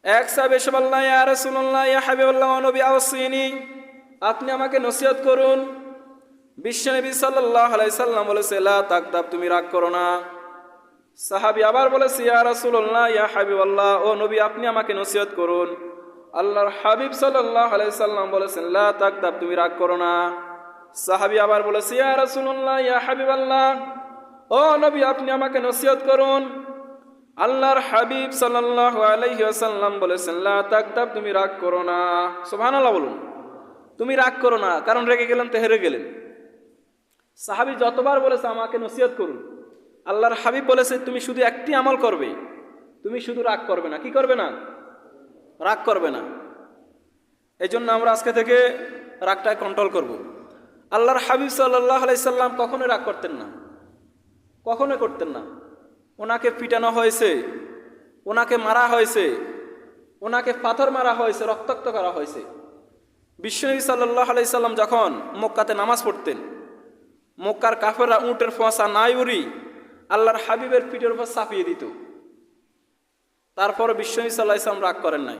এক সাহাবী এসে বলল, ইয়া রাসূলুল্লাহ, ইয়া হাবিবাল্লাহ, নবী আওসিনি, আপনি আমাকে নসিহত করুন। বিশ্বনবী সাল্লাল্লাহু আলাইহি সাল্লাম বলেছে, লা তাকদাব, তুমি রাগ করো না। সাহাবী আবার বলেছে, ইয়া রাসূলুল্লাহ, ইয়া হাবিবাল্লাহ, ও নবী আপনি আমাকে নসিহত করুন। আল্লাহর হাবিব সাল্লাল্লাহু আলাইহি সাল্লাম বলেছেন, লা তাকদাব, তুমি রাগ করো না। সাহাবী আবার বলেছে, ইয়া রাসূলুল্লাহ, ইয়া হাবিবাল্লাহ, ও নবী আপনি আমাকে নসিহত করুন। আল্লাহর হাবিব সাল্লাল্লাহু আলাইহি ওয়াসাল্লাম বলেছেন, লা তাকদাব, তুমি রাগ করো না। সুবহানাল্লাহ বলুন, তুমি রাগ করো না, কারণ রেগে গেলেন তো হেরে গেলেন। সাহাবী যতবার বলেছে আমাকে নসিহত করুন, আল্লাহর হাবিব বলেছে তুমি শুধু একটি আমল করবে, তুমি শুধু রাগ করবে না। কি করবে না? রাগ করবে না। এই জন্য আমরা আজকে থেকে রাগটা কন্ট্রোল করব। আল্লাহর হাবিব সাল্লাল্লাহু আলাইহি সাল্লাম কখনো রাগ করতেন না, কখনো করতেন না। ওনাকে পিটানো হয়েছে, ওনাকে মারা হয়েছে, ওনাকে পাথর মারা হয়েছে, রক্তাক্ত করা হয়েছে। বিশ্বনবী সাল্লাল্লাহু আলাইহি সাল্লাম যখন মক্কাতে নামাজ পড়তেন, মক্কার কাফেররা উটের ফোঁসা নাই উড়ি আল্লাহর হাবিবের পিঠের উপর চাপিয়ে দিত। তারপর বিশ্বনবী সাল্লাল্লাহু আলাইহি সাল্লাম রাগ করেন নাই।